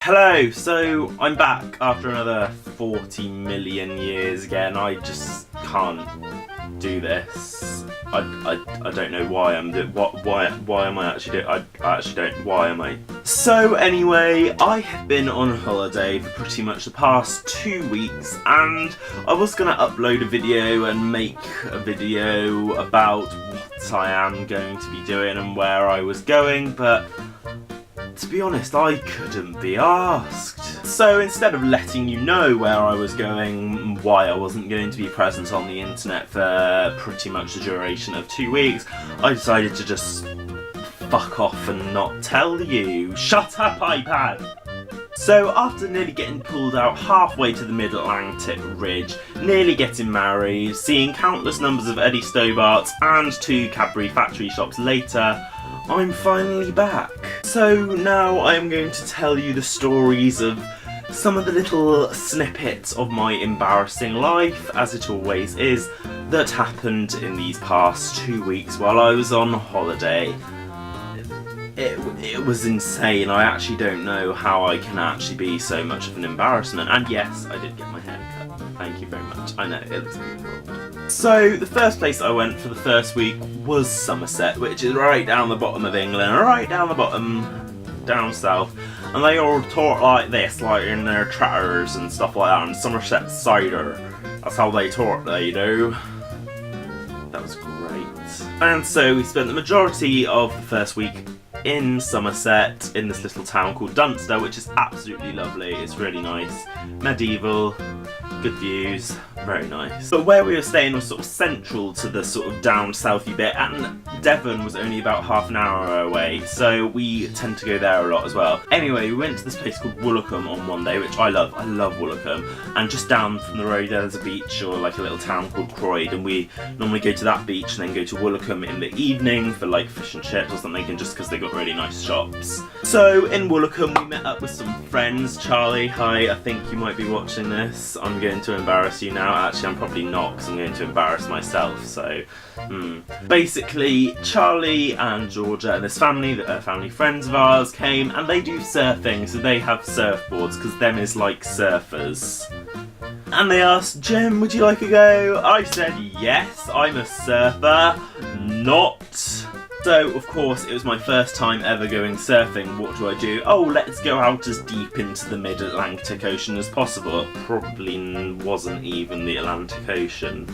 Hello, so I'm back after another 40 million years again. I just can't do this. I don't know why I'm doing. Why am I actually doing? I actually don't. Why am I? So anyway, I have been on holiday for pretty much the past 2 weeks, and I was gonna upload a video and make a video about what I am going to be doing and where I was going, but to be honest, I couldn't be asked. So instead of letting you know where I was going and why I wasn't going to be present on the internet for pretty much the duration of 2 weeks, I decided to just fuck off and not tell you. Shut up, iPad! So after nearly getting pulled out halfway to the Mid-Atlantic Ridge, nearly getting married, seeing countless numbers of Eddie Stobarts and 2 Cadbury factory shops later, I'm finally back. So now I'm going to tell you the stories of some of the little snippets of my embarrassing life, as it always is, that happened in these past 2 weeks while I was on holiday. It was insane. I actually don't know how I can actually be so much of an embarrassment. And yes, I did get my hair cut. Thank you very much. I know, it looks beautiful. So the first place I went for the first week was Somerset, which is right down the bottom of England, right down the bottom, down south. And they all talk like this, like in their chatters and stuff like that, and Somerset cider. That's how they talk, they do. That was great. And so we spent the majority of the first week in Somerset, in this little town called Dunster, which is absolutely lovely. It's really nice, medieval, good views, very nice. But where we were staying was sort of central to the sort of down southy bit, and Devon was only about half an hour away, so we tend to go there a lot as well. Anyway, we went to this place called Woolacombe on one day, which I love Woolacombe, and just down from the road there's a beach, or like a little town called Croyd, and we normally go to that beach and then go to Woolacombe in the evening for like fish and chips or something, and just because they got really nice shops. So in Woolacombe we met up with some friends. Charlie, hi, I think you might be watching this. I'm going to embarrass you now. Actually, I'm probably not, because I'm going to embarrass myself, so basically Charlie and Georgia and this family that are family friends of ours came, and they do surfing, so they have surfboards because them is like surfers. And they asked, Jim, would you like a go? I said yes, I'm a surfer, not. So, of course, it was my first time ever going surfing. What do? Oh, let's go out as deep into the mid-Atlantic Ocean as possible. It probably wasn't even the Atlantic Ocean.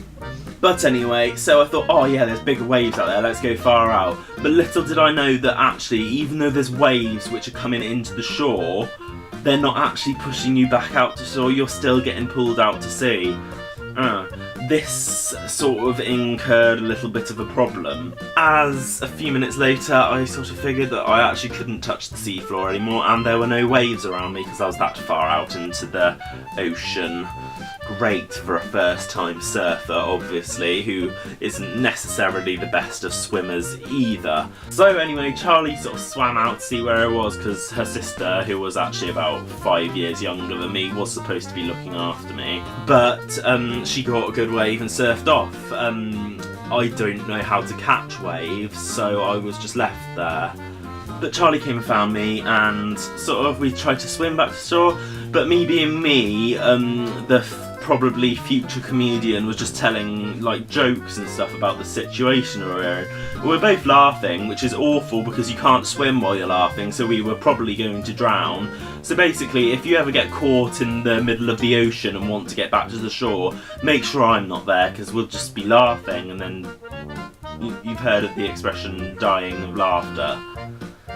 But anyway, so I thought, oh yeah, there's bigger waves out there, let's go far out. But little did I know that actually, even though there's waves which are coming into the shore, they're not actually pushing you back out to shore, you're still getting pulled out to sea. This sort of incurred a little bit of a problem, as a few minutes later I sort of figured that I actually couldn't touch the seafloor anymore, and there were no waves around me because I was that far out into the ocean. Great for a first time surfer, obviously, who isn't necessarily the best of swimmers either. So anyway, Charlie sort of swam out to see where I was, because her sister, who was actually about 5 years younger than me, was supposed to be looking after me. But she got a good wave and surfed off. I don't know how to catch waves, so I was just left there. But Charlie came and found me, and sort of we tried to swim back to shore, but me being me, the probably future comedian was just telling like jokes and stuff about the situation we're in. We were both laughing, which is awful because you can't swim while you're laughing, so we were probably going to drown. So basically, if you ever get caught in the middle of the ocean and want to get back to the shore, make sure I'm not there, because we'll just be laughing, and then you've heard of the expression dying of laughter.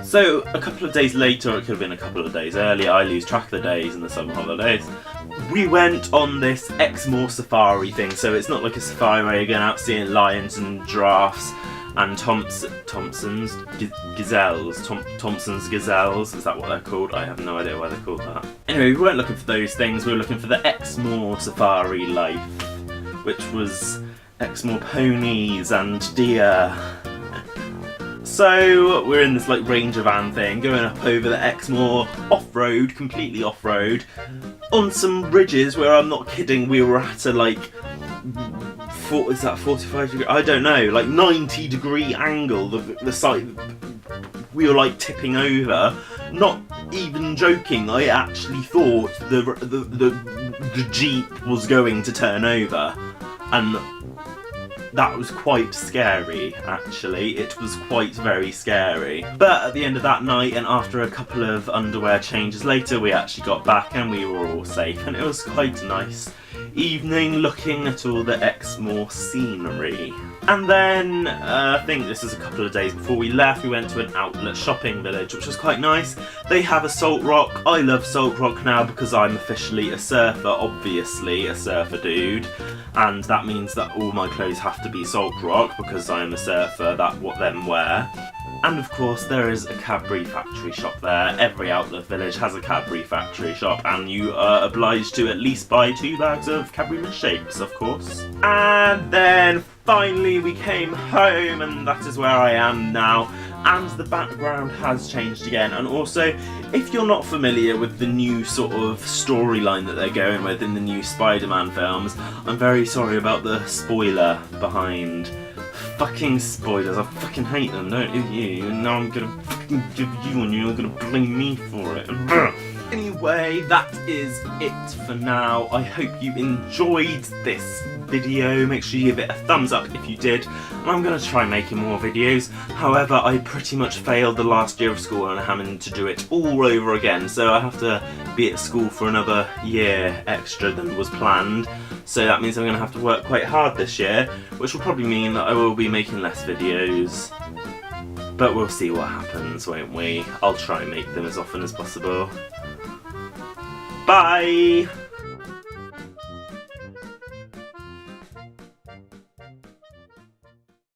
So a couple of days later, it could have been a couple of days earlier, I lose track of the days in the summer holidays, we went on this Exmoor Safari thing. So it's not like a safari where you're going out seeing lions and giraffes and Thompson's gazelles, is that what they're called? I have no idea why they're called that. Anyway, we weren't looking for those things, we were looking for the Exmoor Safari life, which was Exmoor ponies and deer. So we're in this like ranger van thing, going up over the Exmoor, off-road, completely off-road, on some ridges where, I'm not kidding, we were at a like, is that 45 degree? I don't know, like 90-degree angle, the site, we were like tipping over, not even joking, I actually thought the Jeep was going to turn over, and that was quite scary, actually. It was quite very scary. But at the end of that night, and after a couple of underwear changes later, we actually got back and we were all safe, and it was quite a nice evening looking at all the Exmoor scenery. And then, I think this is a couple of days before we left, we went to an outlet shopping village, which was quite nice. They have a Salt Rock. I love Salt Rock now because I'm officially a surfer, obviously a surfer dude. And that means that all my clothes have to be Salt Rock because I'm a surfer, that's what them wear. And of course there is a Cadbury factory shop there. Every outlet village has a Cadbury factory shop, and you are obliged to at least buy 2 bags of Cadbury misshapes, of course. And then finally we came home, and that is where I am now. And the background has changed again. And also, if you're not familiar with the new sort of storyline that they're going with in the new Spider-Man films, I'm very sorry about the spoiler behind. Fucking spoilers, I fucking hate them, don't you? And now I'm gonna fucking give you and you're gonna blame me for it. Anyway, that is it for now. I hope you enjoyed this video. Make sure you give it a thumbs up if you did. And I'm going to try making more videos. However, I pretty much failed the last year of school and I'm having to do it all over again. So I have to be at school for another year extra than was planned. So that means I'm going to have to work quite hard this year, which will probably mean that I will be making less videos. But we'll see what happens, won't we? I'll try and make them as often as possible. Bye!